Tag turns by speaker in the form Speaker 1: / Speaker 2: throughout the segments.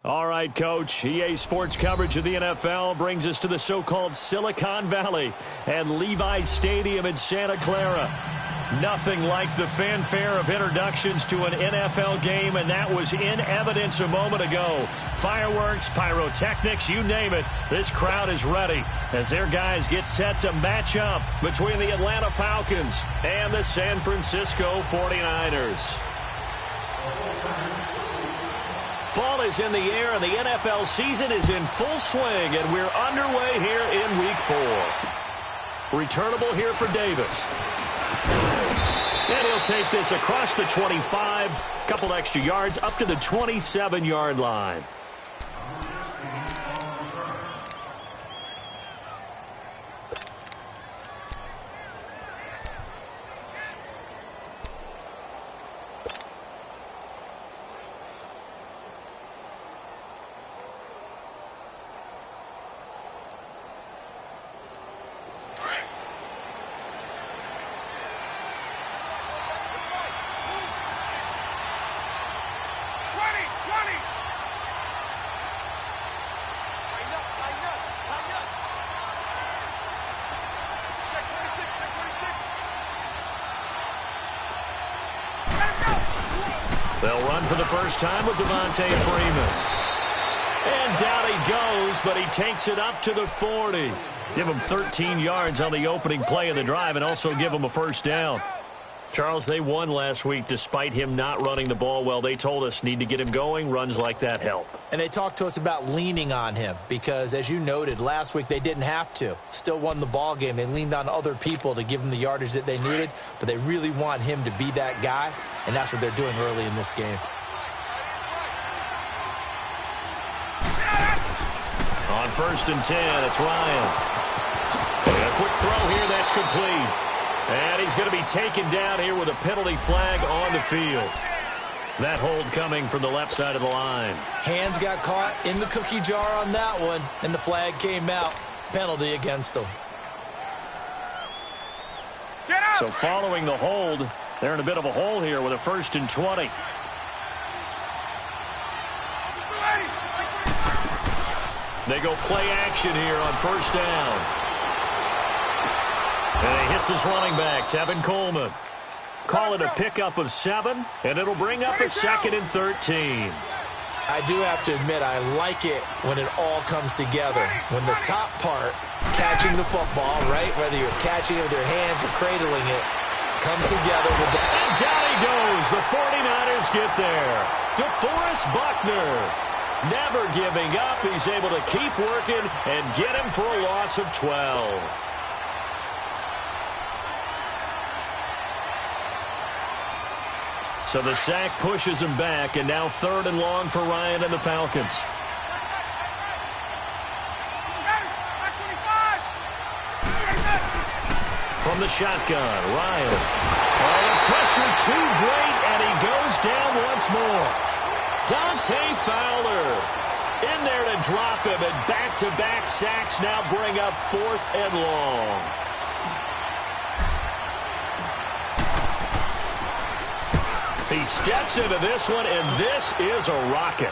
Speaker 1: All right, Coach. EA Sports coverage of the NFL brings us to the so-called Silicon Valley and Levi's Stadium in Santa Clara. Nothing like the fanfare of introductions to an NFL game, and that was in evidence a moment ago. Fireworks, pyrotechnics, you name it. This crowd is ready as their guys get set to match up between the Atlanta Falcons and the San Francisco 49ers. Fall is in the air, and the NFL season is in full swing, and we're underway here in Week 4. Returnable here for Davis. And he'll take this across the 25, couple extra yards up to the 27-yard line. They'll run for the first time with Devontae Freeman. And down he goes, but he takes it up to the 40. Give him 13 yards on the opening play of the drive and also give him a first down. Charles, they won last week despite him not running the ball well. They told us need to get him going. Runs like that help.
Speaker 2: And they talked to us about leaning on him because, as you noted, last week they didn't have to. Still won the ball game. They leaned on other people to give them the yardage that they needed, but they really want him to be that guy, and that's what they're doing early in this game.
Speaker 1: On 1st and 10, it's Ryan. And a quick throw here, that's complete. And he's going to be taken down here with a penalty flag on the field. That hold coming from the left side of the line.
Speaker 2: Hands got caught in the cookie jar on that one, and the flag came out. Penalty against him.
Speaker 1: So following the hold, they're in a bit of a hole here with a 1st and 20. They go play action here on 1st down. And he hits his running back, Tevin Coleman. Call it a pickup of 7, and it'll bring up a 2nd and 13.
Speaker 2: I do have to admit, I like it when it all comes together. When the top part, catching the football, right, whether you're catching it with your hands or cradling it, comes together with the...
Speaker 1: And down he goes. The 49ers get there. DeForest Buckner, never giving up. He's able to keep working and get him for a loss of 12. So the sack pushes him back, and now 3rd and long for Ryan and the Falcons. From the shotgun, Ryan. Oh, the pressure too great, and he goes down once more. Dante Fowler in there to drop him, and back-to-back sacks now bring up 4th and long. He steps into this one, and this is a rocket.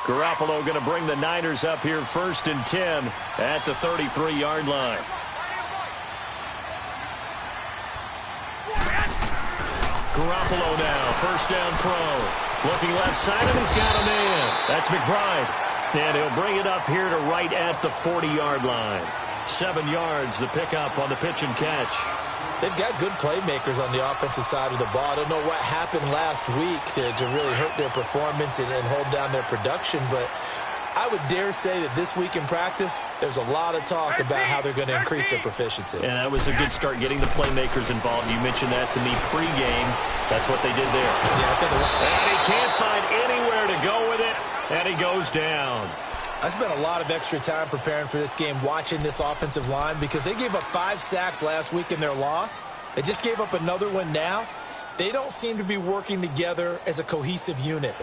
Speaker 1: Garoppolo going to bring the Niners up here 1st and 10 at the 33-yard line. Garoppolo now, 1st down throw. Looking left side, and he's got a man. That's McBride. And he'll bring it up here to right at the 40-yard line. 7 yards, the pickup on the pitch and catch.
Speaker 2: They've got good playmakers on the offensive side of the ball. I don't know what happened last week to really hurt their performance and hold down their production, but I would dare say that this week in practice, there's a lot of talk about how they're going to increase their proficiency.
Speaker 1: And that was a good start, getting the playmakers involved. You mentioned that to me pregame. That's what they did there.
Speaker 2: Yeah, I think a lot.
Speaker 1: And he can't find anywhere to go with it, and he goes down.
Speaker 2: I spent a lot of extra time preparing for this game, watching this offensive line, because they gave up 5 sacks last week in their loss. They just gave up another one now. They don't seem to be working together as a cohesive unit.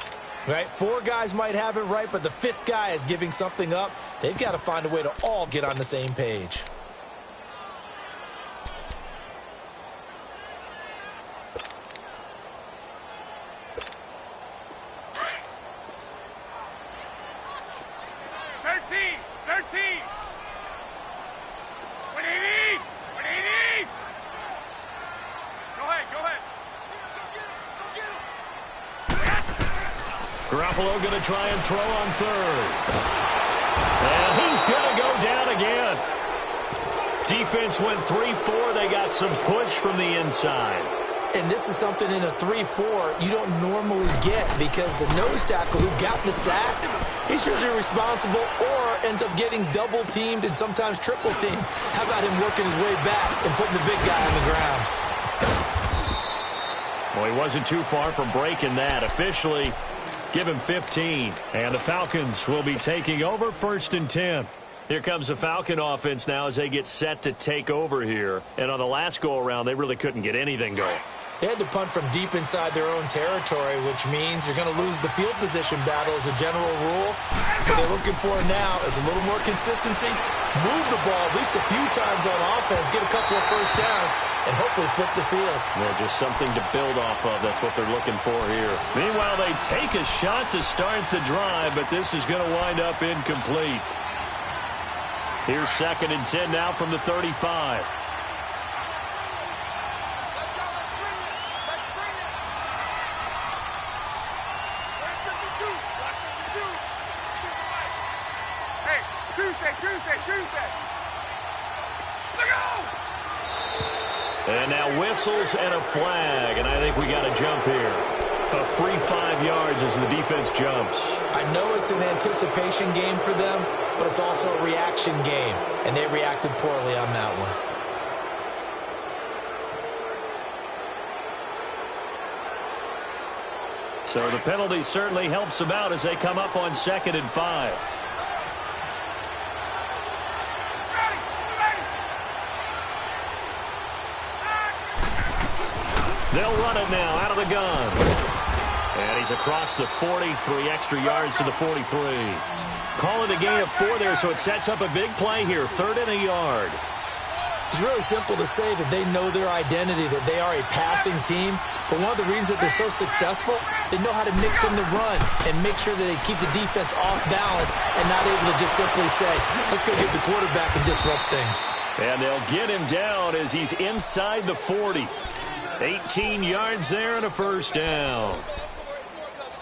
Speaker 2: Right? 4 guys might have it right, but the 5th guy is giving something up. They've got to find a way to all get on the same page.
Speaker 1: Garoppolo going to try and throw on third. And he's going to go down again. Defense went 3-4. They got some push from the inside.
Speaker 2: And this is something in a 3-4 you don't normally get, because the nose tackle who got the sack, he's usually responsible or ends up getting double teamed and sometimes triple teamed. How about him working his way back and putting the big guy on the ground?
Speaker 1: Well, he wasn't too far from breaking that. Officially, give him 15. And the Falcons will be taking over 1st and 10. Here comes the Falcon offense now as they get set to take over here. And on the last go-around, they really couldn't get anything going.
Speaker 2: They had to punt from deep inside their own territory, which means you're going to lose the field position battle as a general rule. What they're looking for now is a little more consistency, move the ball at least a few times on offense, get a couple of first downs, and hopefully flip the field.
Speaker 1: Well, just something to build off of. That's what they're looking for here. Meanwhile, they take a shot to start the drive, but this is going to wind up incomplete. Here's 2nd and 10 now from the 35.
Speaker 3: Tuesday. Look out!
Speaker 1: And now whistles and a flag, and I think we got a jump here. A free 5 yards as the defense jumps.
Speaker 2: I know it's an anticipation game for them, but it's also a reaction game, and they reacted poorly on that one.
Speaker 1: So the penalty certainly helps them out as they come up on 2nd and 5. They'll run it now out of the gun. And he's across the 40, 3 extra yards to the 43. Calling a gain of 4 there, so it sets up a big play here. 3rd and a yard.
Speaker 2: It's really simple to say that they know their identity, that they are a passing team. But one of the reasons that they're so successful, they know how to mix in the run and make sure that they keep the defense off balance and not able to just simply say, let's go get the quarterback and disrupt things.
Speaker 1: And they'll get him down as he's inside the 40. 18 yards there and a first down.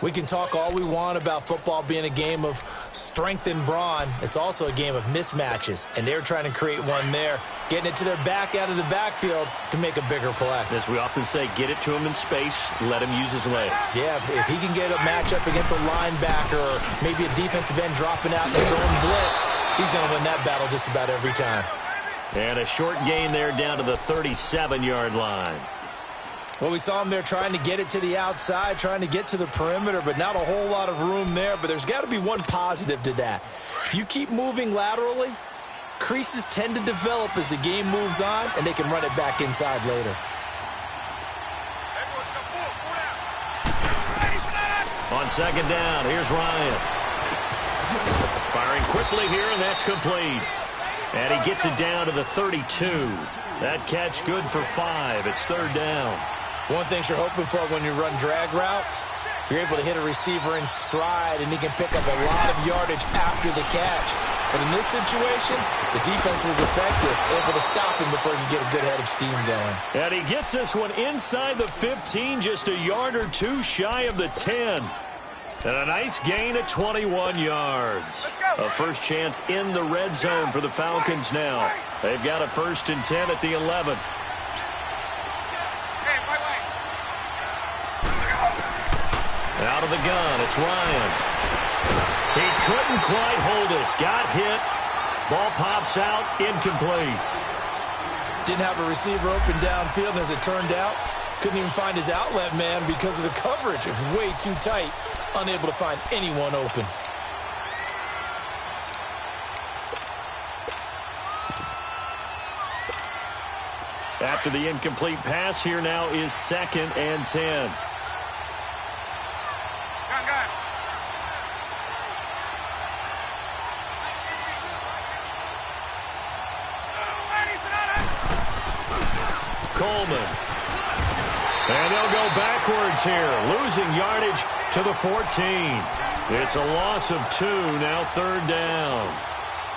Speaker 2: We can talk all we want about football being a game of strength and brawn. It's also a game of mismatches, and they're trying to create one there, getting it to their back out of the backfield to make a bigger play.
Speaker 1: As we often say, get it to him in space, let him use his leg.
Speaker 2: Yeah, if he can get a matchup against a linebacker or maybe a defensive end dropping out in his own blitz, he's going to win that battle just about every time.
Speaker 1: And a short gain there down to the 37-yard line.
Speaker 2: Well, we saw him there trying to get it to the outside, trying to get to the perimeter, but not a whole lot of room there. But there's got to be one positive to that. If you keep moving laterally, creases tend to develop as the game moves on, and they can run it back inside later.
Speaker 1: On 2nd down, here's Ryan. Firing quickly here, and that's complete. And he gets it down to the 32. That catch good for 5. It's 3rd down.
Speaker 2: One thing you're hoping for when you run drag routes, you're able to hit a receiver in stride, and he can pick up a lot of yardage after the catch. But in this situation, the defense was effective, able to stop him before he could get a good head of steam going.
Speaker 1: And he gets this one inside the 15, just a yard or 2 shy of the 10. And a nice gain at 21 yards. A first chance in the red zone for the Falcons now. They've got a 1st and 10 at the 11. Out of the gun, it's Ryan. He couldn't quite hold it. Got hit. Ball pops out, incomplete.
Speaker 2: Didn't have a receiver open downfield, and as it turned out, couldn't even find his outlet man because of the coverage. It was way too tight, unable to find anyone open.
Speaker 1: After the incomplete pass, here now is 2nd and 10.
Speaker 3: Gun.
Speaker 1: Coleman. And they'll go backwards here, losing yardage to the 14. It's a loss of 2, now 3rd down.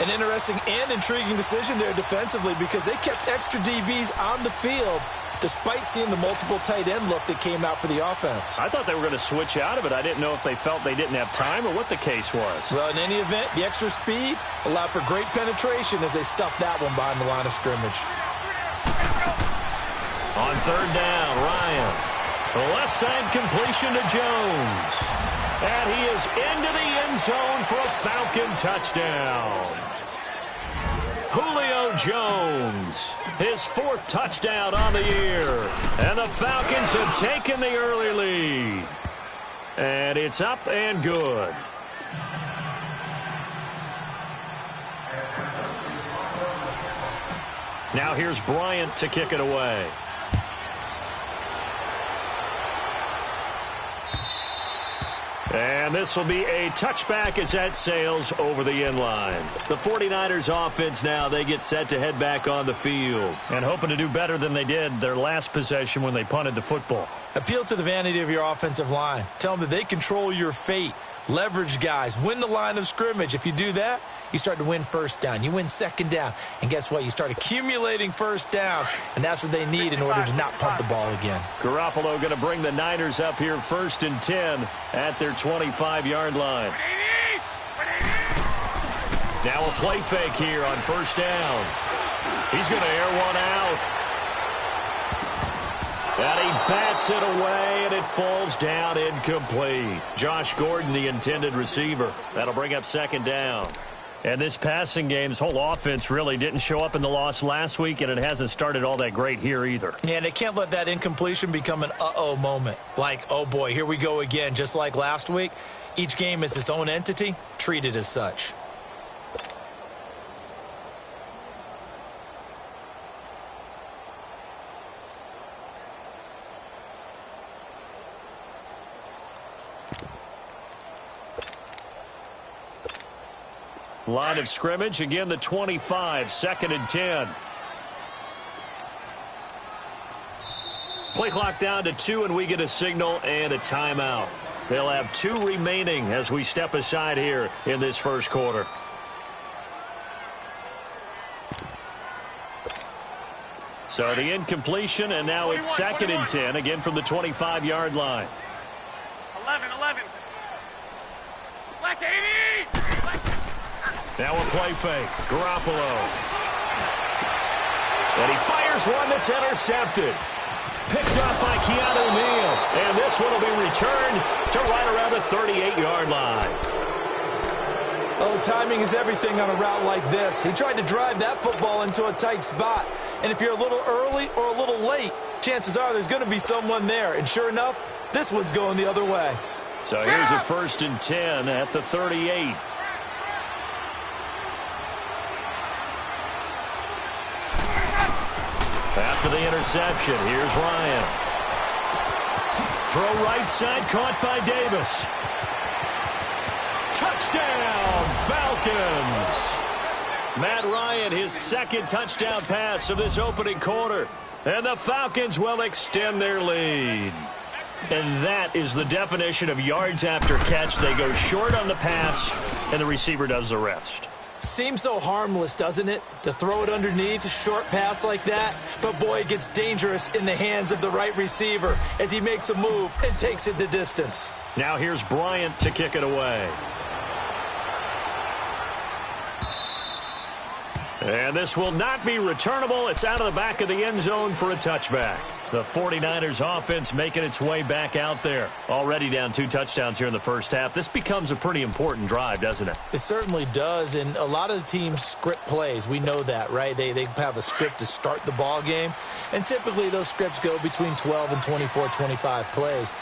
Speaker 2: An interesting and intriguing decision there defensively because they kept extra DBs on the field despite seeing the multiple tight end look that came out for the offense.
Speaker 1: I thought they were going to switch out of it. I didn't know if they felt they didn't have time or what the case was.
Speaker 2: Well, in any event, the extra speed allowed for great penetration as they stuffed that one behind the line of scrimmage.
Speaker 1: On 3rd down, Ryan. The left side completion to Jones. And he is into the end zone for a Falcon touchdown. Julio Jones, his 4th touchdown on the year. And the Falcons have taken the early lead. And it's up and good. Now here's Bryant to kick it away. And this will be a touchback as that sails over the end line. The 49ers offense now, they get set to head back on the field. And hoping to do better than they did their last possession when they punted the football.
Speaker 2: Appeal to the vanity of your offensive line. Tell them that they control your fate. Leverage guys. Win the line of scrimmage. If you do that, you start to win 1st down. You win 2nd down. And guess what? You start accumulating 1st downs. And that's what they need in order to not punt the ball again.
Speaker 1: Garoppolo going to bring the Niners up here 1st and 10 at their 25-yard line. Now a play fake here on 1st down. He's going to air one out. And he bats it away, and it falls down incomplete. Josh Gordon, the intended receiver. That'll bring up 2nd down. And this passing game's whole offense really didn't show up in the loss last week, and it hasn't started all that great here either.
Speaker 2: Yeah, and they can't let that incompletion become an uh-oh moment. Like, oh boy, here we go again, just like last week. Each game is its own entity, treated as such.
Speaker 1: Line of scrimmage, again the 25, 2nd and 10. Play clock down to 2, and we get a signal and a timeout. They'll have 2 remaining as we step aside here in this 1st quarter. So the incompletion, and now it's 2nd and 10, again from the 25-yard line.
Speaker 3: 11. Black 80!
Speaker 1: Now a play fake. Garoppolo. And he fires one that's intercepted. Picked up by Keanu Neal. And this one will be returned to right around the 38-yard line.
Speaker 2: Oh, timing is everything on a route like this. He tried to drive that football into a tight spot. And if you're a little early or a little late, chances are there's going to be someone there. And sure enough, this one's going the other way.
Speaker 1: So here's a 1st and 10 at the 38. After the interception, here's Ryan. Throw right side, caught by Davis. Touchdown, Falcons! Matt Ryan, his 2nd touchdown pass of this opening quarter. And the Falcons will extend their lead. And that is the definition of yards after catch. They go short on the pass, and the receiver does the rest.
Speaker 2: Seems so harmless, doesn't it? To throw it underneath, a short pass like that. But boy, it gets dangerous in the hands of the right receiver as he makes a move and takes it the distance.
Speaker 1: Now here's Bryant to kick it away. And this will not be returnable. It's out of the back of the end zone for a touchback. The 49ers offense making its way back out there. Already down 2 touchdowns here in the 1st half. This becomes a pretty important drive, doesn't it?
Speaker 2: It certainly does, and a lot of the teams script plays. We know that, right? They have a script to start the ball game, and typically those scripts go between 12 and 24, 25 plays.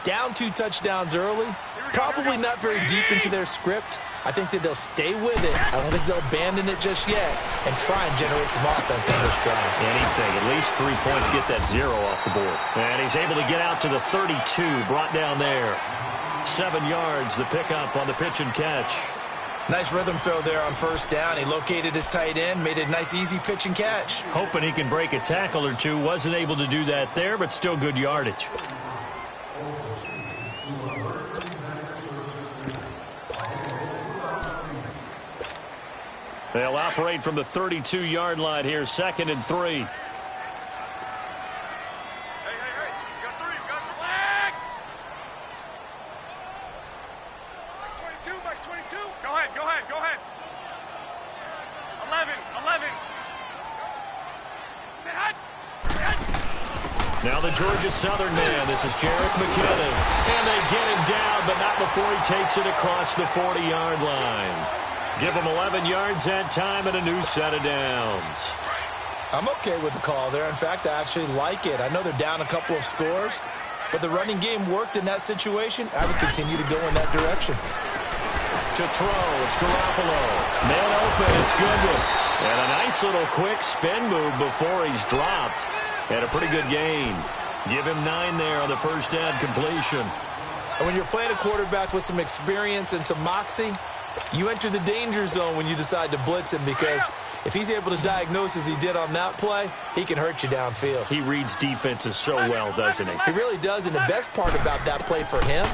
Speaker 2: Down 2 touchdowns early, probably not very deep into their script, I think that they'll stay with it. I don't think they'll abandon it just yet and try and generate some offense on this drive.
Speaker 1: Anything, at least 3 points, get that 0 off the board. And he's able to get out to the 32, brought down there. 7 yards, the pickup on the pitch and catch.
Speaker 2: Nice rhythm throw there on first down. He located his tight end, made it a nice, easy pitch and catch.
Speaker 1: Hoping he can break a tackle or two. Wasn't able to do that there, but still good yardage. They'll operate from the 32-yard line here, 2nd and 3.
Speaker 3: Go ahead. 11.
Speaker 1: Now the Georgia Southern man. This is Jerick McKinnon. And they get him down, but not before he takes it across the 40-yard line. Give him 11 yards that time and a new set of downs.
Speaker 2: I'm okay with the call there. In fact, I actually like it. I know they're down a couple of scores, but the running game worked in that situation. I would continue to go in that direction.
Speaker 1: To throw, it's Garoppolo. Man open, it's Goodwin. And a nice little quick spin move before he's dropped. And a pretty good gain. Give him 9 there on the first down completion.
Speaker 2: And when you're playing a quarterback with some experience and some moxie, you enter the danger zone when you decide to blitz him, because if he's able to diagnose as he did on that play, he can hurt you downfield.
Speaker 1: He reads defenses so well, doesn't he?
Speaker 2: He really does, and the best part about that play for him,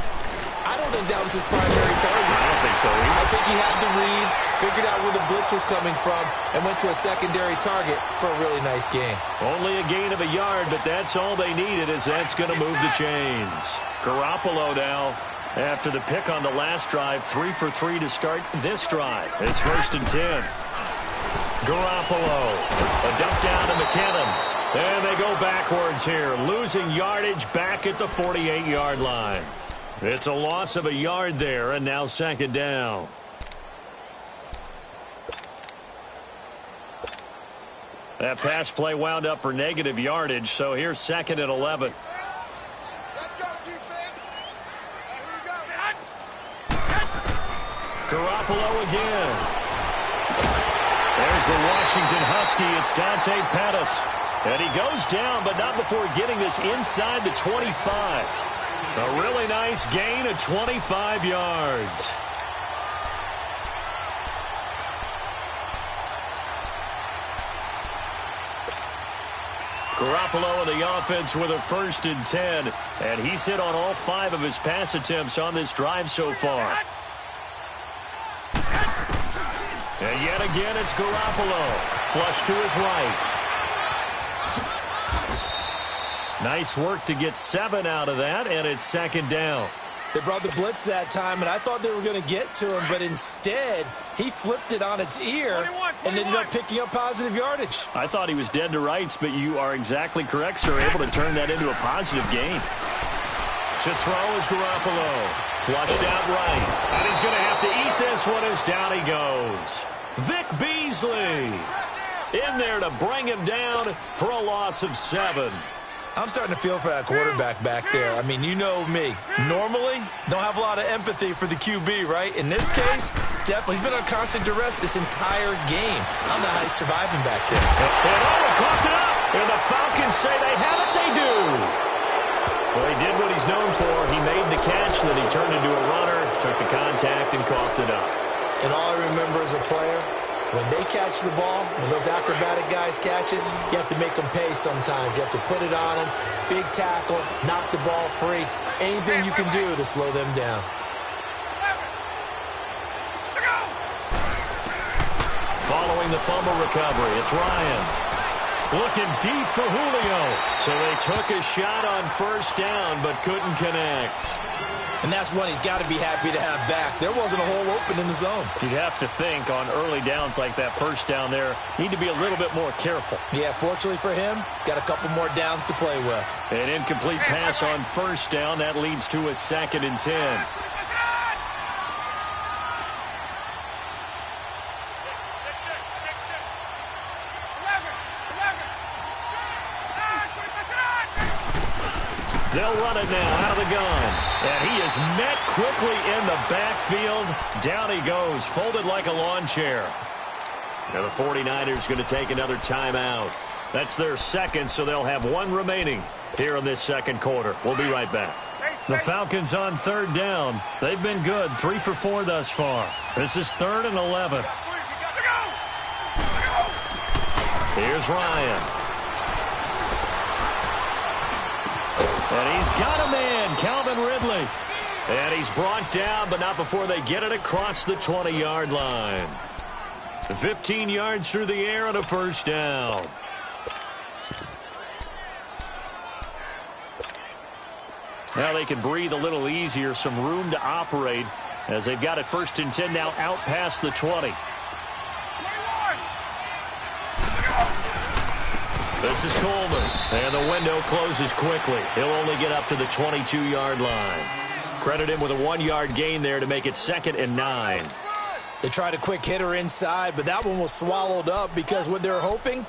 Speaker 2: I don't think that was his primary target.
Speaker 1: I don't think so either.
Speaker 2: I think he had the read, figured out where the blitz was coming from, and went to a secondary target for a really nice gain.
Speaker 1: Only a gain of a yard, but that's all they needed, as that's going to move the chains. Garoppolo now, after the pick on the last drive, 3 for 3 to start this drive. It's 1st and 10. Garoppolo, a dump down to McKinnon. And they go backwards here, losing yardage back at the 48-yard line. It's a loss of a yard there, and now 2nd down. That pass play wound up for negative yardage, so here's 2nd and 11. Garoppolo again. There's the Washington Husky. It's Dante Pettis. And he goes down, but not before getting this inside the 25. A really nice gain of 25 yards. Garoppolo and the offense with a 1st and 10. And he's hit on all 5 of his pass attempts on this drive so far. And yet again, it's Garoppolo. Flush to his right. Nice work to get 7 out of that, and it's 2nd down.
Speaker 2: They brought the blitz that time, and I thought they were going to get to him, but instead, he flipped it on its ear
Speaker 3: 21.
Speaker 2: and ended up picking up positive yardage.
Speaker 1: I thought he was dead to rights, but you are exactly correct, sir. Able to turn that into a positive gain. To throw is Garoppolo. Flushed out right. And he's going to have to eat this one as down he goes. Vic Beasley in there to bring him down for a loss of 7.
Speaker 2: I'm starting to feel for that quarterback back there. I mean, you know me. Normally, don't have a lot of empathy for the QB, right? In this case, definitely. He's been on constant duress this entire game. I don't know how he's surviving back there.
Speaker 1: And caught it up. And the Falcons say they have it. They do. Well, he did what he's known for. He made the catch, then he turned into a runner, took the contact, and coughed it up.
Speaker 2: And all I remember as a player, when they catch the ball, when those acrobatic guys catch it, you have to make them pay sometimes. You have to put it on them, big tackle, knock the ball free. Anything you can do to slow them down.
Speaker 1: Following the fumble recovery, it's Ryan. Looking deep for Julio. So they took a shot on first down, but couldn't connect.
Speaker 2: And that's one he's got to be happy to have back. There wasn't a hole open in the zone.
Speaker 1: You'd have to think on early downs like that first down there, need to be a little bit more careful.
Speaker 2: Yeah, fortunately for him, got a couple more downs to play with.
Speaker 1: An incomplete pass on first down. That leads to a 2nd and 10. They'll run it now out of the gun. And he is met quickly in the backfield. Down he goes, folded like a lawn chair. Now the 49ers going to take another timeout. That's their second, so they'll have one remaining here in this second quarter. We'll be right back. The Falcons on third down. They've been good, 3 for 4 thus far. This is 3rd and 11. Here's Ryan. And he's got a man, Calvin Ridley. And he's brought down, but not before they get it across the 20-yard line. 15 yards through the air and a first down. Now they can breathe a little easier, some room to operate as they've got it 1st and 10 now out past the 20. This is Coleman, and the window closes quickly. He'll only get up to the 22-yard line. Credit him with a 1-yard gain there to make it 2nd and 9.
Speaker 2: They tried a quick hitter inside, but that one was swallowed up because what they're hoping,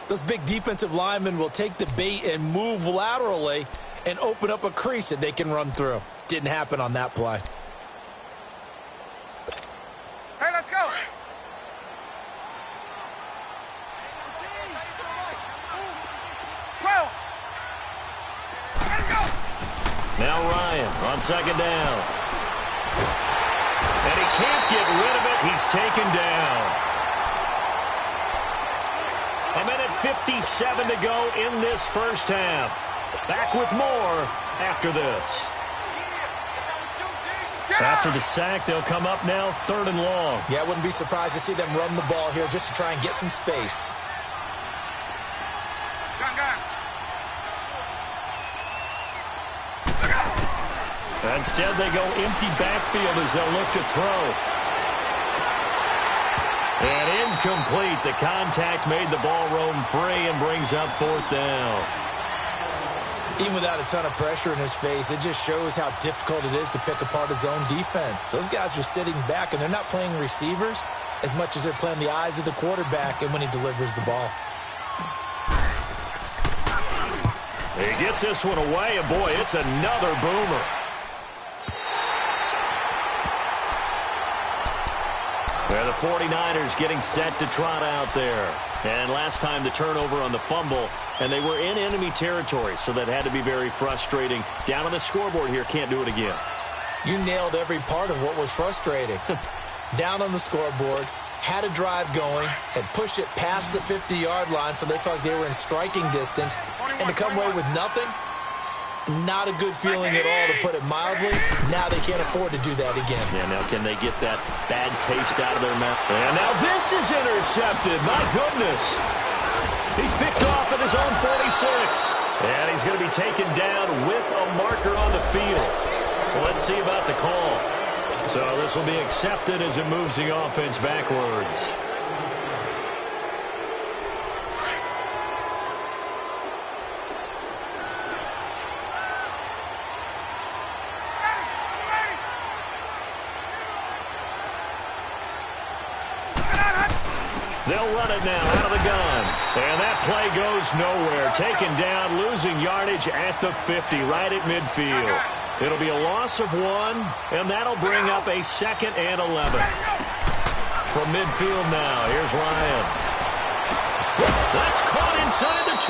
Speaker 2: those big defensive linemen will take the bait and move laterally and open up a crease that they can run through. Didn't happen on that play.
Speaker 3: Hey, let's go.
Speaker 1: Now Ryan on 2nd down. And he can't get rid of it. He's taken down. 1:57 to go in this first half. Back with more after this. After the sack, they'll come up now 3rd and long.
Speaker 2: Yeah, I wouldn't be surprised to see them run the ball here just to try and get some space.
Speaker 1: Instead, they go empty backfield as they'll look to throw. And incomplete. The contact made the ball roam free and brings up 4th down.
Speaker 2: Even without a ton of pressure in his face, it just shows how difficult it is to pick apart his own defense. Those guys are sitting back, and they're not playing receivers as much as they're playing the eyes of the quarterback and when he delivers the ball.
Speaker 1: He gets this one away, and boy, it's another boomer. They're the 49ers getting set to trot out there. And last time the turnover on the fumble, and they were in enemy territory, so that had to be very frustrating. Down on the scoreboard here, can't do it again.
Speaker 2: You nailed every part of what was frustrating. Down on the scoreboard, had a drive going, had pushed it past the 50-yard line, so they felt like they were in striking distance, and to come away with nothing, not a good feeling at all, to put it mildly. Now they can't afford to do that again.
Speaker 1: Yeah, now can they get that bad taste out of their mouth? And now this is intercepted. My goodness. He's picked off at his own 46. And he's going to be taken down with a marker on the field. So let's see about the call. So this will be accepted as it moves the offense backwards. They'll run it now out of the gun. And that play goes nowhere. Taken down, losing yardage at the 50, right at midfield. It'll be a loss of 1, and that'll bring up a 2nd and 11. From midfield now, here's Ryan. That's caught inside the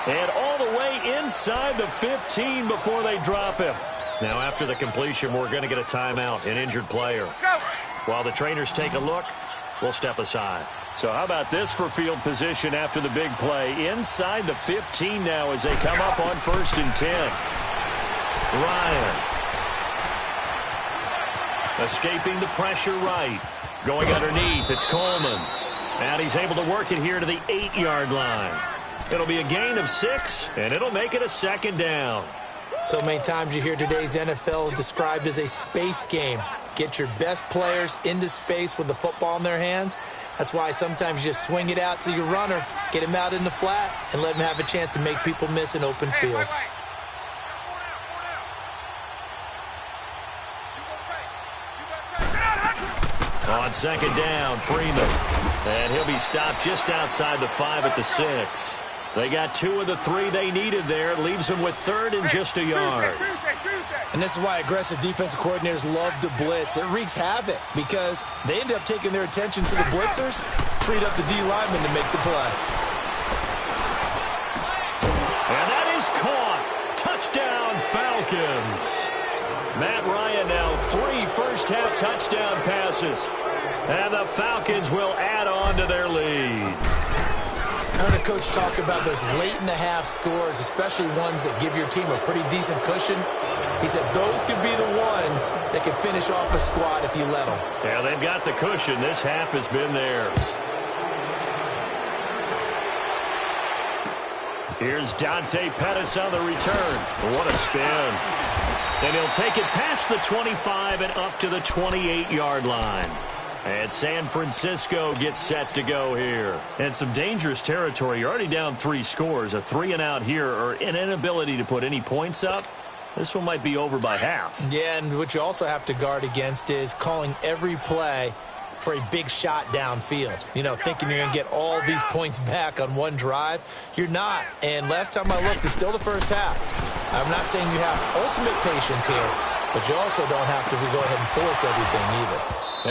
Speaker 1: 20. And all the way inside the 15 before they drop him. Now after the completion, we're going to get a timeout, an injured player. While the trainers take a look, we'll step aside. So how about this for field position after the big play? Inside the 15 now as they come up on 1st and 10. Ryan. Escaping the pressure right. Going underneath, it's Coleman. And he's able to work it here to the 8-yard line. It'll be a gain of 6, and it'll make it a 2nd down.
Speaker 2: So many times you hear today's NFL described as a space game. Get your best players into space with the football in their hands. That's why sometimes you just swing it out to your runner, get him out in the flat, and let him have a chance to make people miss an open field.
Speaker 1: On 2nd down, Freeman. And he'll be stopped just outside the 5 at the 6. They got 2 of the 3 they needed there. Leaves them with 3rd and just a yard.
Speaker 2: And this is why aggressive defensive coordinators love to blitz. It wreaks havoc because they end up taking their attention to the blitzers, freed up the D lineman to make the play.
Speaker 1: And that is caught. Touchdown, Falcons. Matt Ryan now 3 first-half touchdown passes. And the Falcons will add on to their lead.
Speaker 2: I heard a coach talk about those late-in-the-half scores, especially ones that give your team a pretty decent cushion. He said those could be the ones that can finish off a squad if you let them.
Speaker 1: Yeah, they've got the cushion. This half has been theirs. Here's Dante Pettis on the return. What a spin. And he'll take it past the 25 and up to the 28-yard line. And San Francisco gets set to go here. And some dangerous territory. You're already down 3 scores. A 3-and-out here or an inability to put any points up. This one might be over by half.
Speaker 2: Yeah, and what you also have to guard against is calling every play for a big shot downfield. You know, thinking you're going to get all these points back on one drive. You're not. And last time I looked, it's still the first half. I'm not saying you have ultimate patience here, but you also don't have to go ahead and force everything either.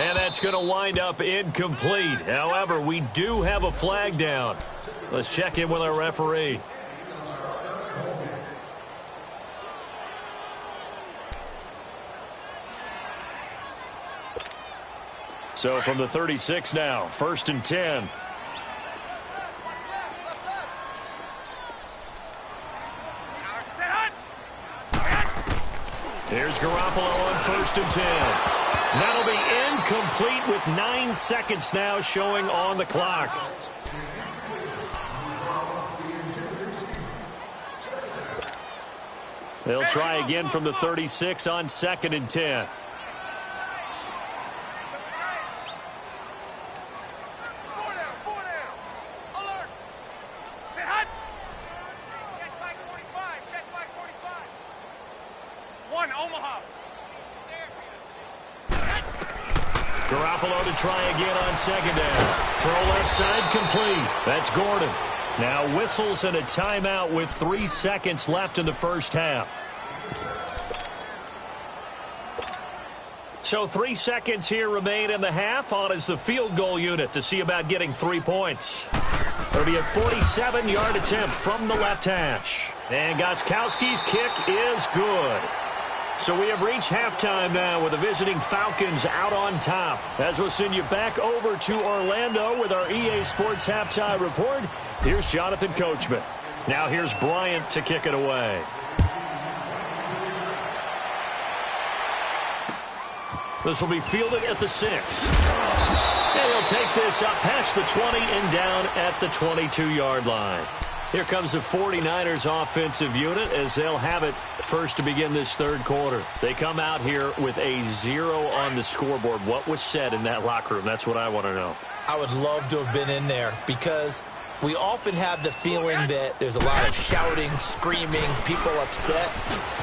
Speaker 1: And that's going to wind up incomplete. However, we do have a flag down. Let's check in with our referee. So from the 36 now, 1st and 10. Here's Garoppolo on 1st and 10. That'll be incomplete with 9 seconds now showing on the clock. They'll try again from the 36 on 2nd and 10. Garoppolo to try again on 2nd down. Throw left side complete. That's Gordon. Now whistles and a timeout with 3 seconds left in the first half. So 3 seconds here remain in the half. On is the field goal unit to see about getting 3 points. It'll be a 47-yard attempt from the left hash. And Gostkowski's kick is good. So we have reached halftime now with the visiting Falcons out on top. As we'll send you back over to Orlando with our EA Sports Halftime Report, here's Jonathan Coachman. Now here's Bryant to kick it away. This will be fielded at the 6. And he'll take this up past the 20 and down at the 22-yard line. Here comes the 49ers offensive unit as they'll have it first to begin this third quarter. They come out here with a 0 on the scoreboard. What was said in that locker room? That's what I want to know.
Speaker 2: I would love to have been in there because we often have the feeling that there's a lot of shouting, screaming, people upset.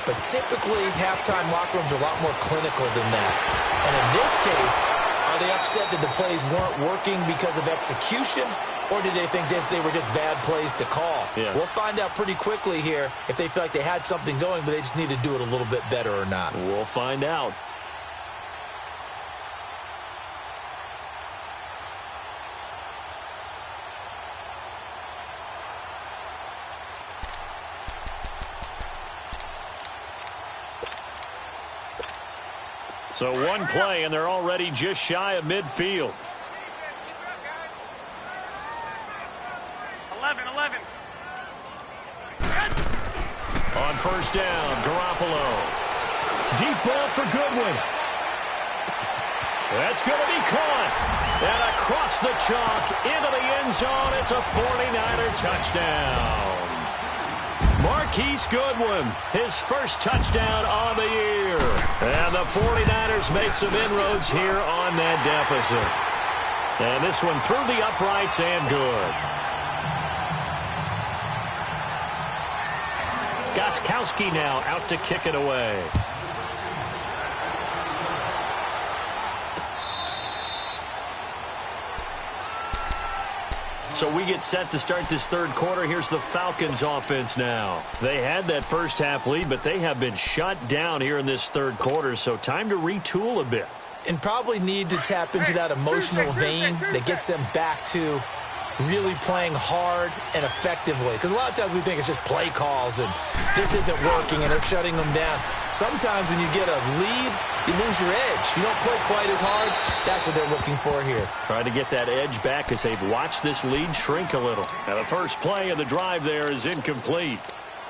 Speaker 2: But typically, halftime locker rooms are a lot more clinical than that. And in this case, are they upset that the plays weren't working because of execution? Or did they think they were just bad plays to call?
Speaker 1: Yeah.
Speaker 2: We'll find out pretty quickly here if they feel like they had something going, but they just need to do it a little bit better or not.
Speaker 1: We'll find out. So one play, and they're already just shy of midfield.
Speaker 3: 11.
Speaker 1: On 1st down, Garoppolo. Deep ball for Goodwin. That's going to be caught. And across the chalk into the end zone. It's a 49er touchdown. Marquise Goodwin, his first touchdown on the year. And the 49ers make some inroads here on that deficit. And this one through the uprights and good. Gostkowski now out to kick it away. So we get set to start this third quarter. Here's the Falcons offense now. They had that first half lead, but they have been shut down here in this third quarter, so time to retool a bit.
Speaker 2: And probably need to tap into that emotional vein that gets them back to really playing hard and effectively. Because a lot of times we think it's just play calls and this isn't working and they're shutting them down. Sometimes when you get a lead, you lose your edge. You don't play quite as hard. That's what they're looking for here.
Speaker 1: Trying to get that edge back as they've watched this lead shrink a little. Now the first play of the drive there is incomplete.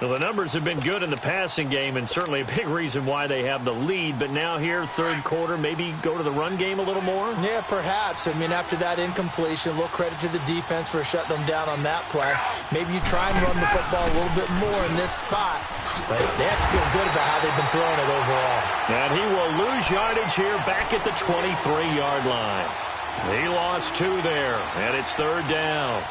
Speaker 1: Well, the numbers have been good in the passing game and certainly a big reason why they have the lead. But now here, third quarter, maybe go to the run game a little more?
Speaker 2: Yeah, perhaps. I mean, after that incompletion, a little credit to the defense for shutting them down on that play. Maybe you try and run the football a little bit more in this spot. But they have to feel good about how they've been throwing it overall.
Speaker 1: And he will lose yardage here back at the 23-yard line. He lost 2 there, and it's third down.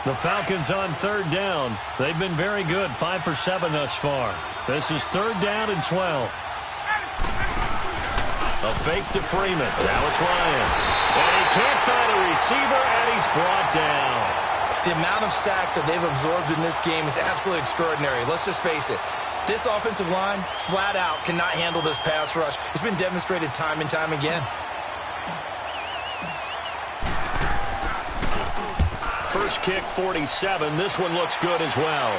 Speaker 1: The Falcons on third down. They've been very good, 5 for 7 thus far. This is third down and 12. A fake to Freeman. Now it's Ryan. And he can't find a receiver, and he's brought down.
Speaker 2: The amount of sacks that they've absorbed in this game is absolutely extraordinary. Let's just face it. This offensive line, flat out, cannot handle this pass rush. It's been demonstrated time and time again.
Speaker 1: First kick, 47. This one looks good as well.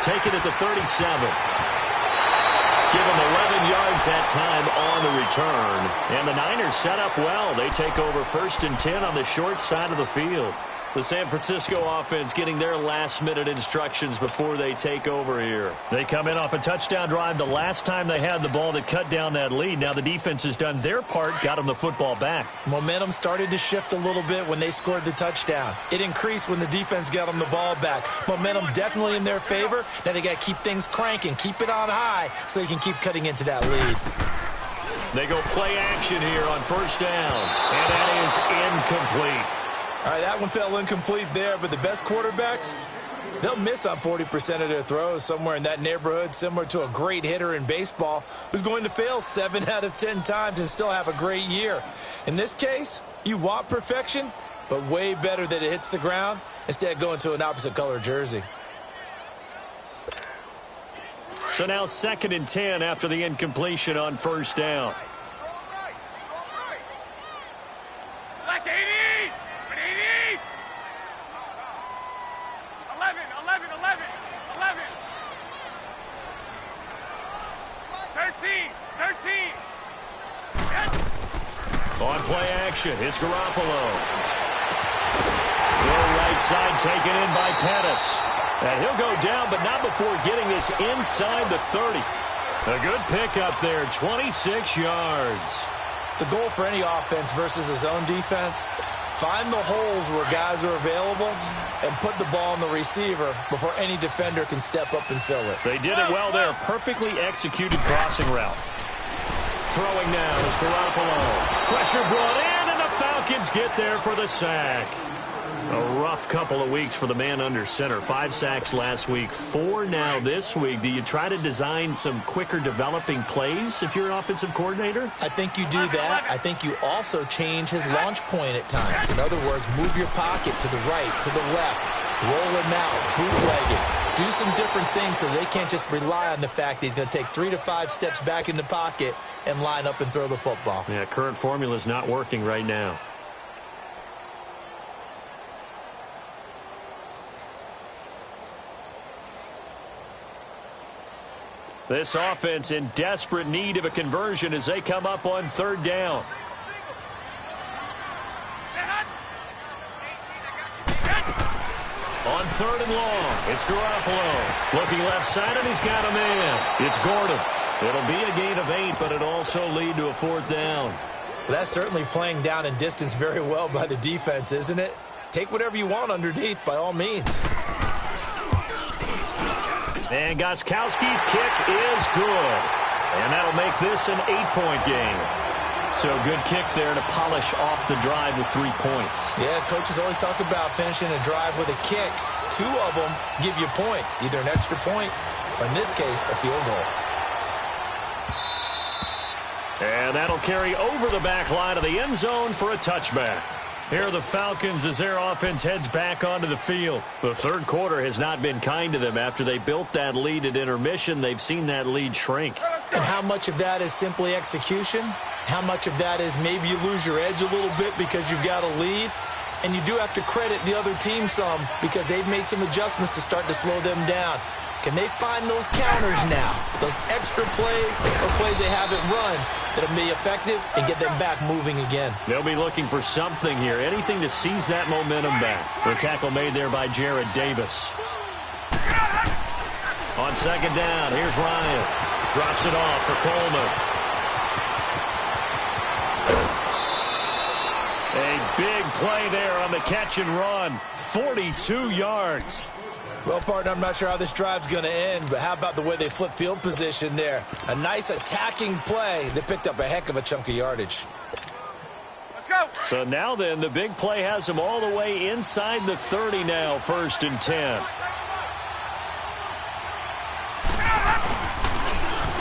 Speaker 1: Taken at the 37. Give him 11 yards that time on the return. And the Niners set up well. They take over 1st and 10 on the short side of the field. The San Francisco offense getting their last-minute instructions before they take over here. They come in off a touchdown drive the last time they had the ball that cut down that lead. Now the defense has done their part, got them the football back.
Speaker 2: Momentum started to shift a little bit when they scored the touchdown. It increased when the defense got them the ball back. Momentum definitely in their favor. Now they got to keep things cranking, keep it on high so they can keep cutting into that lead.
Speaker 1: They go play action here on first down, and that is incomplete.
Speaker 2: All right, that one fell incomplete there, but the best quarterbacks, they'll miss on 40% of their throws, somewhere in that neighborhood, similar to a great hitter in baseball who's going to fail 7 out of 10 times and still have a great year. In this case, you want perfection, but way better that it hits the ground instead of going to an opposite color jersey.
Speaker 1: So now 2nd and 10 after the incompletion on first down.
Speaker 3: Black 80! 13.
Speaker 1: On play action, it's Garoppolo. Throw right side taken in by Pettis. And he'll go down, but not before getting this inside the 30. A good pickup there, 26 yards.
Speaker 2: The goal for any offense versus a zone defense, find the holes where guys are available and put the ball on the receiver before any defender can step up and fill it.
Speaker 1: They did it well there. Perfectly executed crossing route. Throwing now is Garoppolo. Pressure brought in, and the Falcons get there for the sack. A rough couple of weeks for the man under center. 5 sacks last week, 4 now this week. Do you try to design some quicker developing plays if you're an offensive coordinator?
Speaker 2: I think you do that. I think you also change his launch point at times. In other words, move your pocket to the right, to the left, roll him out, bootleg it. Do some different things so they can't just rely on the fact that he's going to take 3 to 5 steps back in the pocket and line up and throw the football.
Speaker 1: Yeah, current formula is not working right now. This offense in desperate need of a conversion as they come up on third down. On third and long, it's Garoppolo. Looking left side, and he's got a man. It's Gordon. It'll be a gain of 8, but it'll also lead to a 4th down.
Speaker 2: Well, that's certainly playing down in distance very well by the defense, isn't it? Take whatever you want underneath, by all means.
Speaker 1: And Gostkowski's kick is good. And that'll make this an 8-point game. So good kick there to polish off the drive with 3 points.
Speaker 2: Yeah, coaches always talk about finishing a drive with a kick. 2 of them give you points, either an extra point or, in this case, a field goal.
Speaker 1: And that'll carry over the back line of the end zone for a touchback. Here are the Falcons as their offense heads back onto the field. The third quarter has not been kind to them. After they built that lead at intermission, they've seen that lead shrink.
Speaker 2: And how much of that is simply execution? How much of that is maybe you lose your edge a little bit because you've got a lead? And you do have to credit the other team some because they've made some adjustments to start to slow them down. Can they find those counters now? Those extra plays or plays they haven't run that'll be effective and get them back moving again.
Speaker 1: They'll be looking for something here, anything to seize that momentum back. The tackle made there by Jared Davis. On second down, here's Ryan. Drops it off for Coleman. A big play there on the catch and run. 42 yards.
Speaker 2: Well, partner, I'm not sure how this drive's going to end, but how about the way they flip field position there? A nice attacking play. They picked up a heck of a chunk of yardage.
Speaker 3: Let's go.
Speaker 1: So now then, the big play has them all the way inside the 30 now, 1st and 10.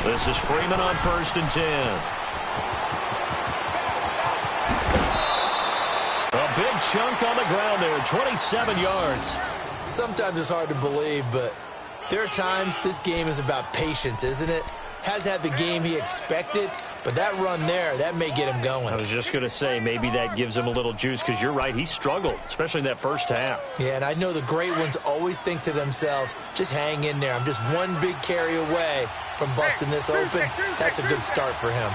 Speaker 1: This is Freeman on 1st and 10. A big chunk on the ground there, 27 yards.
Speaker 2: Sometimes it's hard to believe, but there are times this game is about patience, isn't it? Has had the game he expected, but that run there, that may get him going.
Speaker 1: I was just going to say, maybe that gives him a little juice, because you're right, he struggled, especially in that first half.
Speaker 2: Yeah, and I know the great ones always think to themselves, just hang in there. I'm just one big carry away from busting this open. That's a good start for him.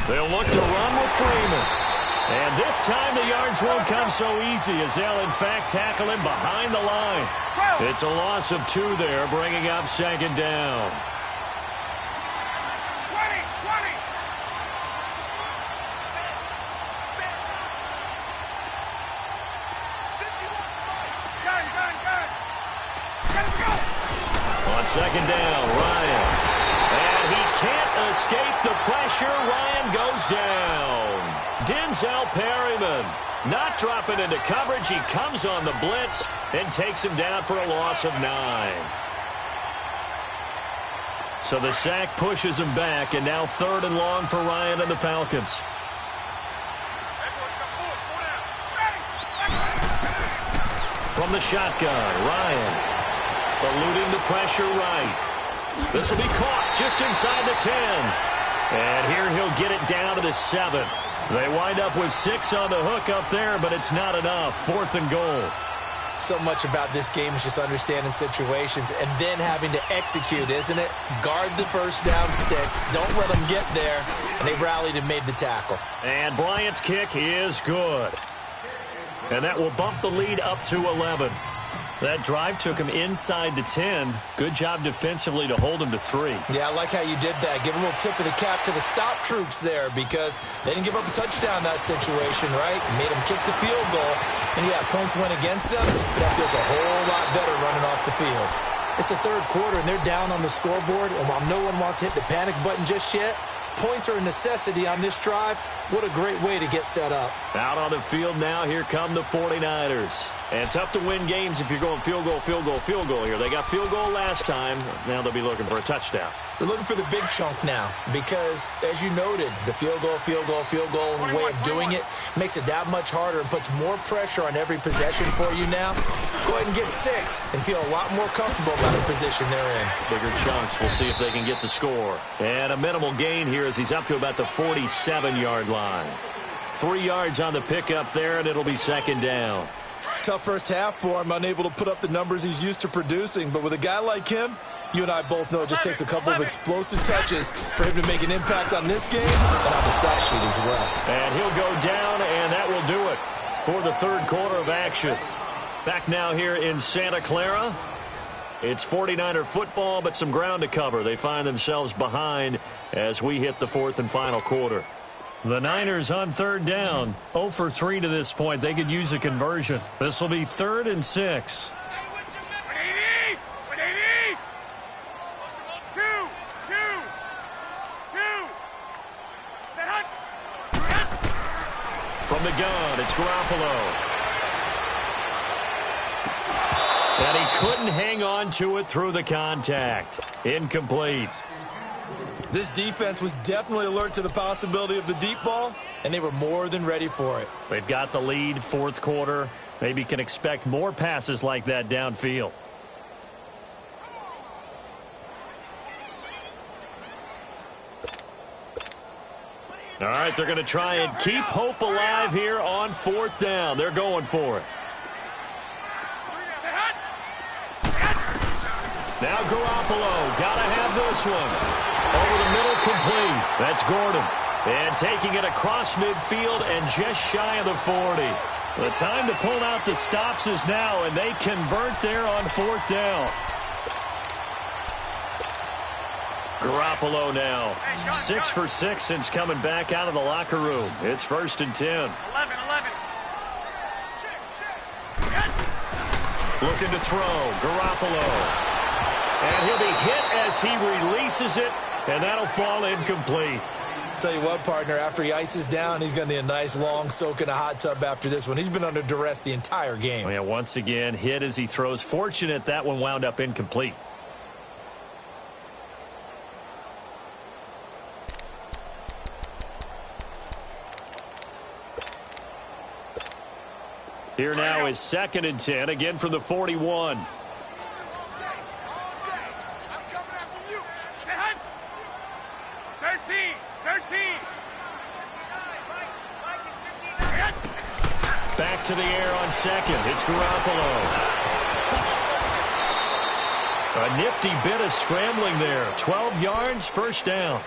Speaker 1: They'll look to run with Freeman. And this time the yards won't come so easy as they'll, in fact, tackle him behind the line. It's a loss of 2 there, bringing up second down.
Speaker 3: 20. Gun.
Speaker 1: On second down, Ryan. And he can't escape the pressure. Ryan goes down. Denzel Perryman not dropping into coverage. He comes on the blitz and takes him down for a loss of 9. So the sack pushes him back, and now 3rd and long for Ryan and the Falcons. From the shotgun, Ryan eluding the pressure right. This will be caught just inside the 10. And here he'll get it down to the 7. They wind up with 6 on the hook up there, but it's not enough. 4th and goal.
Speaker 2: So much about this game is just understanding situations and then having to execute, isn't it? Guard the first down sticks. Don't let them get there. And they rallied and made the tackle.
Speaker 1: And Bryant's kick is good. And that will bump the lead up to 11. That drive took him inside the 10. Good job defensively to hold him to 3.
Speaker 2: Yeah, I like how you did that. Give a little tip of the cap to the stop troops there because they didn't give up a touchdown in that situation, right? Made them kick the field goal. And, yeah, points went against them, but that feels a whole lot better running off the field. It's the third quarter, and they're down on the scoreboard. And while no one wants to hit the panic button just yet, points are a necessity on this drive. What a great way to get set up.
Speaker 1: Out on the field now, here come the 49ers. And tough to win games if you're going field goal here. They got field goal last time. Now they'll be looking for a touchdown.
Speaker 2: They're looking for the big chunk now because, as you noted, the field goal way of doing it makes it that much harder and puts more pressure on every possession for you now. Go ahead and get 6 and feel a lot more comfortable about the position they're in.
Speaker 1: Bigger chunks. We'll see if they can get the score. And a minimal gain here as he's up to about the 47-yard line. 3 yards on the pickup there, and it'll be second down.
Speaker 2: Tough first half for him, unable to put up the numbers he's used to producing. But with a guy like him, you and I both know it just takes a couple of explosive touches for him to make an impact on this game and on the stat sheet as well.
Speaker 1: And he'll go down, and that will do it for the third quarter of action. Back now here in Santa Clara. It's 49er football, but some ground to cover. They find themselves behind as we hit the 4th and final quarter. The Niners on 3rd down. 0 for 3 to this point. They could use a conversion. This will be 3rd and 6.
Speaker 3: 180. 2. Set hunt.
Speaker 1: From the gun, it's Garoppolo. And he couldn't hang on to it through the contact. Incomplete.
Speaker 2: This defense was definitely alert to the possibility of the deep ball, and they were more than ready for it.
Speaker 1: They've got the lead, fourth quarter. Maybe can expect more passes like that downfield. All right, they're going to try and keep hope alive here on fourth down. They're going for it. Now Garoppolo, got to have this one. Over the middle, complete. That's Gordon. And taking it across midfield and just shy of the 40. The time to pull out the stops is now, and they convert there on fourth down. Garoppolo now, 6 for 6 since coming back out of the locker room. It's 1st and 10.
Speaker 3: 11.
Speaker 1: Looking to throw, Garoppolo. And he'll be hit as he releases it, and that'll fall incomplete.
Speaker 2: Tell you what, partner, after he ices down, he's going to need a nice long soak in a hot tub after this one. He's been under duress the entire game.
Speaker 1: Oh, yeah, once again, hit as he throws. Fortunate that one wound up incomplete. Here now is 2nd and 10, again from the 41. Back to the air on second. It's Garoppolo. A nifty bit of scrambling there. 12 yards, first down.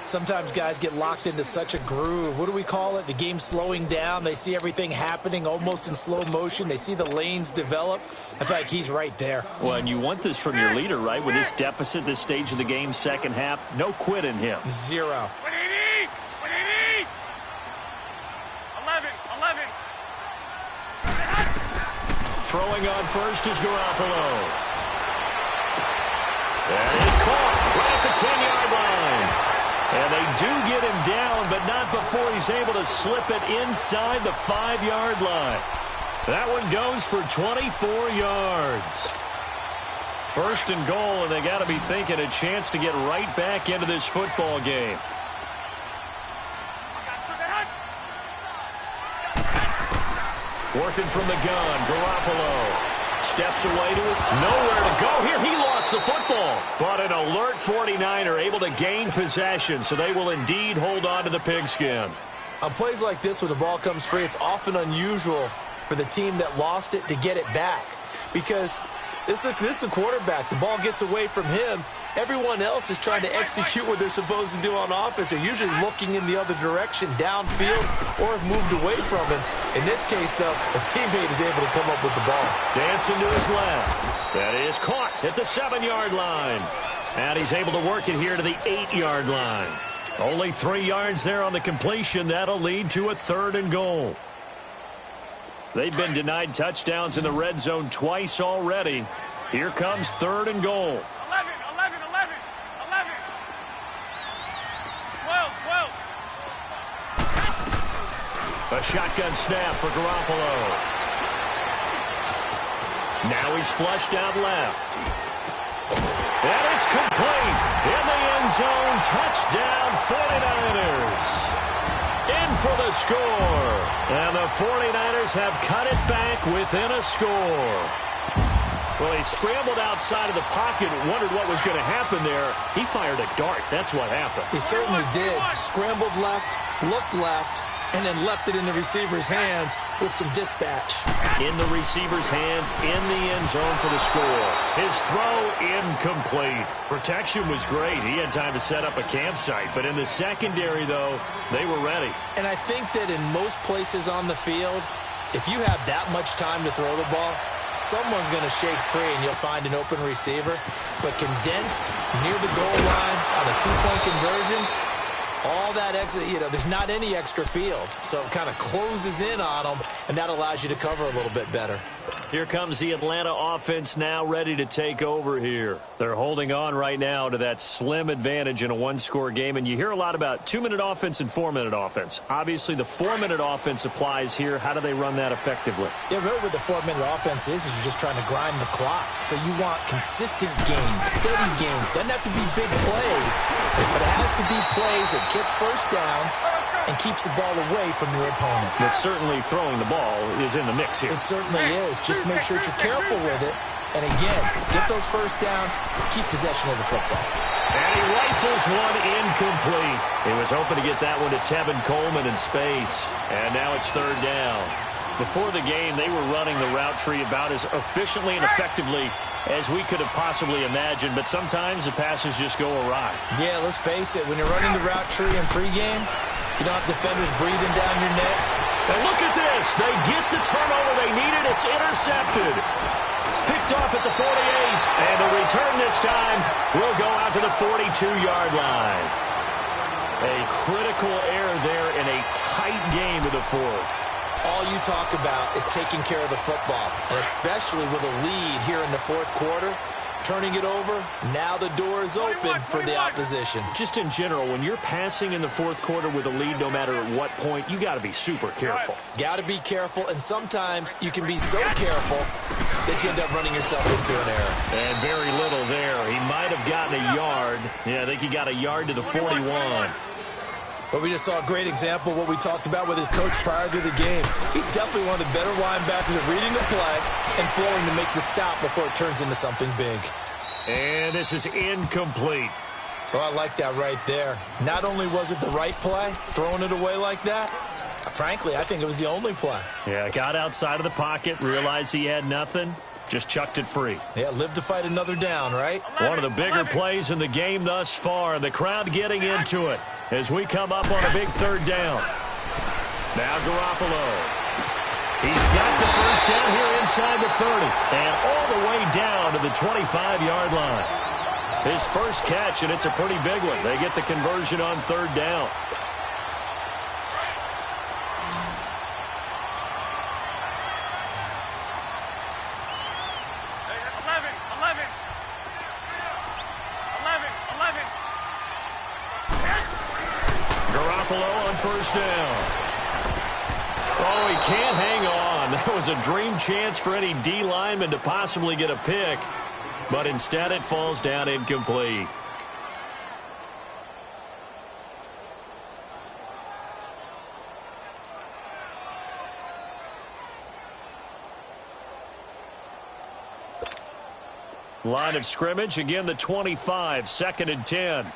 Speaker 2: Sometimes guys get locked into such a groove. What do we call it? The game slowing down. They see everything happening almost in slow motion. They see the lanes develop. I feel like he's right there.
Speaker 1: Well, and you want this from your leader, right? With this deficit, this stage of the game, second half, no quit in him.
Speaker 2: 0.
Speaker 3: 11.
Speaker 1: Throwing on first is Garoppolo. That is caught right at the 10-yard line. And they do get him down, but not before he's able to slip it inside the 5-yard line. That one goes for 24 yards. 1st and goal, and they got to be thinking a chance to get right back into this football game. Working from the gun, Garoppolo steps away to it. Nowhere to go here. He lost the football. But an alert 49er able to gain possession, so they will indeed hold on to the pigskin.
Speaker 2: On plays like this, when the ball comes free, it's often unusual for the team that lost it to get it back. Because this is the quarterback. The ball gets away from him. Everyone else is trying to execute what they're supposed to do on offense. They're usually looking in the other direction, downfield, or have moved away from him. In this case, though, a teammate is able to come up with the ball.
Speaker 1: Dancing to his left. That is caught at the 7-yard line. And he's able to work it here to the 8-yard line. Only 3 yards there on the completion. That'll lead to a 3rd and goal. They've been denied touchdowns in the red zone twice already. Here comes 3rd and goal.
Speaker 3: 12.
Speaker 1: A shotgun snap for Garoppolo. Now he's flushed out left. And it's complete. In the end zone. Touchdown 49ers. In for the score. And the 49ers have cut it back within a score. Well, he scrambled outside of the pocket and wondered what was going to happen there. He fired a dart. That's what happened.
Speaker 2: He certainly did. Scrambled left, looked left, and then left it in the receiver's hands with some dispatch.
Speaker 1: In the receiver's hands, in the end zone for the score. His throw incomplete. Protection was great. He had time to set up a campsite. But in the secondary, though, they were ready.
Speaker 2: And I think that in most places on the field, if you have that much time to throw the ball, someone's going to shake free and you'll find an open receiver. But condensed near the goal line on a 2-point conversion, all that extra, there's not any extra field. So it kind of closes in on them, and that allows you to cover a little bit better.
Speaker 1: Here comes the Atlanta offense now ready to take over here. They're holding on right now to that slim advantage in a one-score game, and you hear a lot about 2-minute offense and 4-minute offense. Obviously, the 4-minute offense applies here. How do they run that effectively?
Speaker 2: Yeah, really what the 4-minute offense is you're just trying to grind the clock. So you want consistent gains, steady gains. Doesn't have to be big plays, but it has to be plays that gets first downs and keeps the ball away from your opponent.
Speaker 1: But certainly throwing the ball is in the mix here.
Speaker 2: It certainly is. Just make sure that you're careful with it. And again, get those first downs, keep possession of the football.
Speaker 1: And he rifles one incomplete. He was hoping to get that one to Tevin Coleman in space. And now it's third down. Before the game, they were running the route tree about as efficiently and effectively as we could have possibly imagined. But sometimes the passes just go awry.
Speaker 2: Yeah, let's face it. When you're running the route tree in pregame, you don't have defenders breathing down your neck.
Speaker 1: And look at this. They get the turnover they needed. It's intercepted. Picked off at the 48, and the return this time will go out to the 42-yard line. A critical error there in a tight game of the fourth.
Speaker 2: All you talk about is taking care of the football, and especially with a lead here in the fourth quarter. Turning it over, now the door is open for the opposition.
Speaker 1: Just in general, when you're passing in the fourth quarter with a lead, no matter at what point, you got to be super careful.
Speaker 2: Got to be careful, and sometimes you can be so careful that you end up running yourself into an error.
Speaker 1: And very little there. He might have gotten a yard. Yeah, I think he got a yard to the 41.
Speaker 2: But we just saw a great example of what we talked about with his coach prior to the game. He's definitely one of the better linebackers at reading the play and flowing to make the stop before it turns into something big.
Speaker 1: And this is incomplete.
Speaker 2: Oh, I like that right there. Not only was it the right play, throwing it away like that, frankly, I think it was the only play.
Speaker 1: Yeah, got outside of the pocket, realized he had nothing, just chucked it free.
Speaker 2: Yeah, live to fight another down, right?
Speaker 1: One of the bigger plays in the game thus far. The crowd getting into it as we come up on a big third down. Now Garoppolo. He's got the first down here inside the 30 and all the way down to the 25-yard line. His first catch, and it's a pretty big one. They get the conversion on third down. Garoppolo on first down. Oh, he can't hang on. That was a dream chance for any D lineman to possibly get a pick, but instead it falls down incomplete. Line of scrimmage, again the 25, 2nd and 10.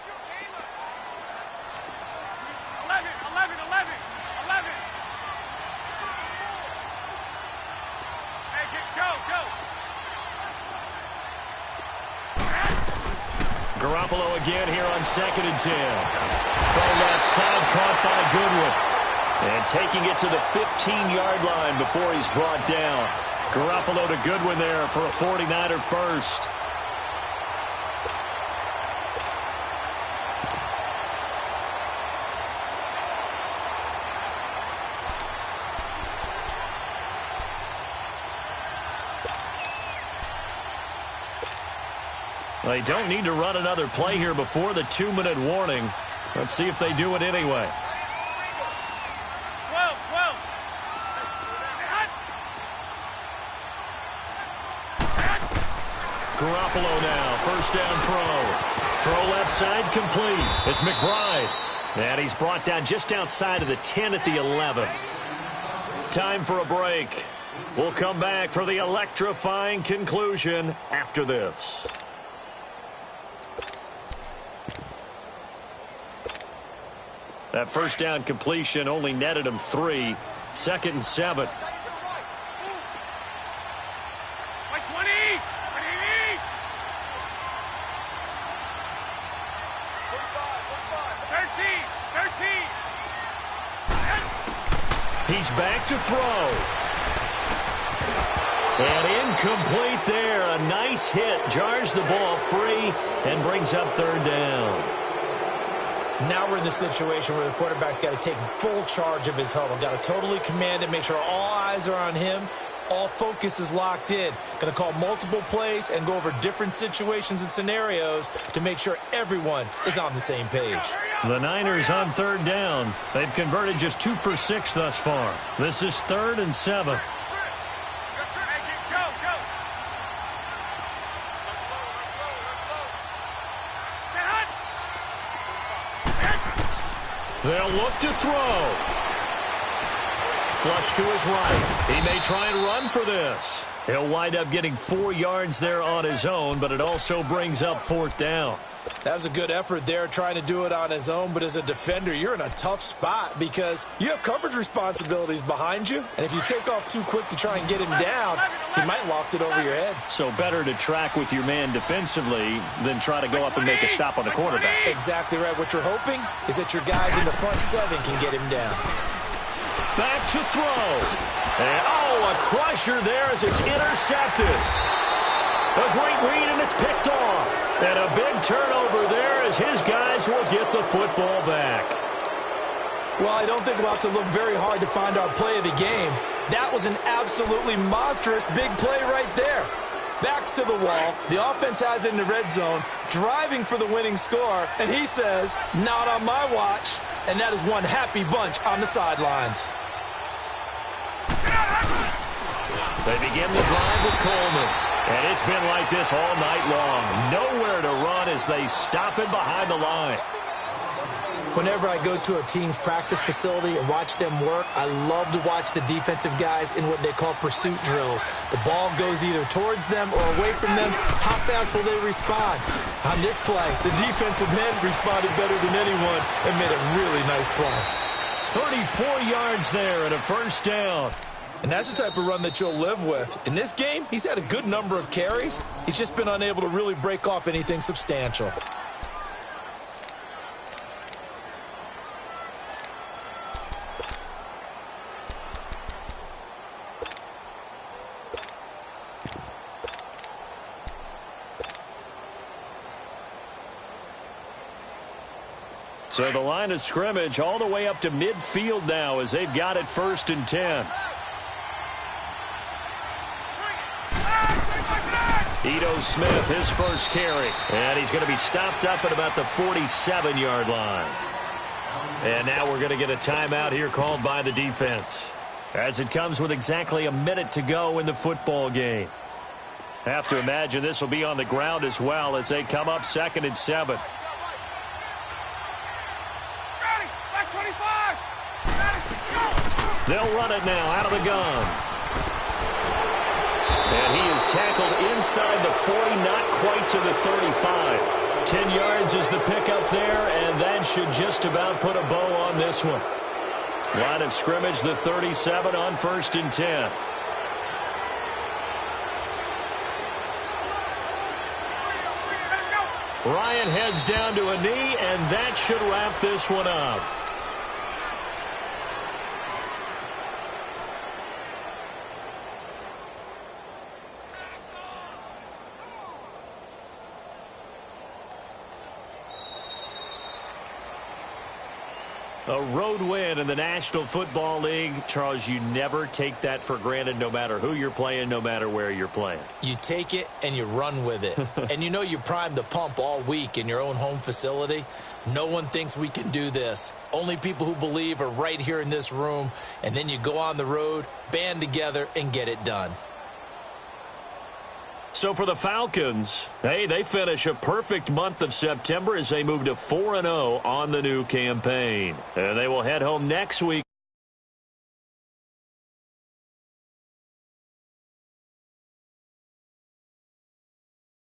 Speaker 1: Garoppolo again here on 2nd and 10. From left side, caught by Goodwin. And taking it to the 15-yard line before he's brought down. Garoppolo to Goodwin there for a 49er first. They don't need to run another play here before the 2-minute warning. Let's see if they do it anyway.
Speaker 3: 12.
Speaker 1: Garoppolo now, first down throw. Throw left side, complete. It's McBride. And he's brought down just outside of the 10 at the 11. Time for a break. We'll come back for the electrifying conclusion after this. That first down completion only netted him 3. 2nd and 7.
Speaker 3: By 20. 13.
Speaker 1: He's back to throw. And incomplete there. A nice hit. Jars the ball free and brings up third down.
Speaker 2: Now we're in the situation where the quarterback's got to take full charge of his huddle. Got to totally command it, make sure all eyes are on him, All focus is locked in. Going to call multiple plays and go over different situations and scenarios to make sure everyone is on the same page.
Speaker 1: The Niners on third down. They've converted just 2 for 6 thus far. This is 3rd and 7. They'll look to throw. Flush to his right. He may try and run for this. He'll wind up getting 4 yards there on his own, but it also brings up 4th down.
Speaker 2: That was a good effort there trying to do it on his own, but as a defender, you're in a tough spot because you have coverage responsibilities behind you, and if you take off too quick to try and get him down, he might loft it over your head.
Speaker 1: So better to track with your man defensively than try to go up and make a stop on the quarterback.
Speaker 2: Exactly right. What you're hoping is that your guys in the front 7 can get him down.
Speaker 1: Back to throw. And, a crusher there as it's intercepted. A great read, and it's picked off. And a big turnover there as his guys will get the football back.
Speaker 2: Well, I don't think we'll have to look very hard to find our play of the game. That was an absolutely monstrous big play right there. Backs to the wall. The offense has it in the red zone, driving for the winning score, and he says, not on my watch. And that is one happy bunch on the sidelines.
Speaker 1: They begin the drive with Coleman. And it's been like this all night long. Nowhere to run as they stop it behind the line.
Speaker 2: Whenever I go to a team's practice facility and watch them work, I love to watch the defensive guys in what they call pursuit drills. The ball goes either towards them or away from them. How fast will they respond? On this play, the defensive end responded better than anyone and made a really nice play.
Speaker 1: 34 yards there and a 1st down.
Speaker 2: And that's the type of run that you'll live with. In this game, he's had a good number of carries. He's just been unable to really break off anything substantial.
Speaker 1: So the line of scrimmage all the way up to midfield now as they've got it 1st and 10. Ito Smith, his first carry. And he's going to be stopped up at about the 47-yard line. And now we're going to get a timeout here called by the defense, as it comes with exactly a minute to go in the football game. Have to imagine this will be on the ground as well as they come up 2nd and 7. They'll run it now out of the gun. And he is tackled inside the 40, not quite to the 35. 10 yards is the pickup there, and that should just about put a bow on this one. Line of scrimmage, the 37 on 1st and 10. Ryan heads down to a knee, and that should wrap this one up. A road win in the National Football League. Charles, you never take that for granted no matter who you're playing, no matter where you're playing.
Speaker 2: You take it and you run with it. And you know you primed the pump all week in your own home facility. No one thinks we can do this. Only people who believe are right here in this room. And then you go on the road, band together, and get it done.
Speaker 1: So for the Falcons, hey, they finish a perfect month of September as they move to 4-0 on the new campaign. And they will head home next week.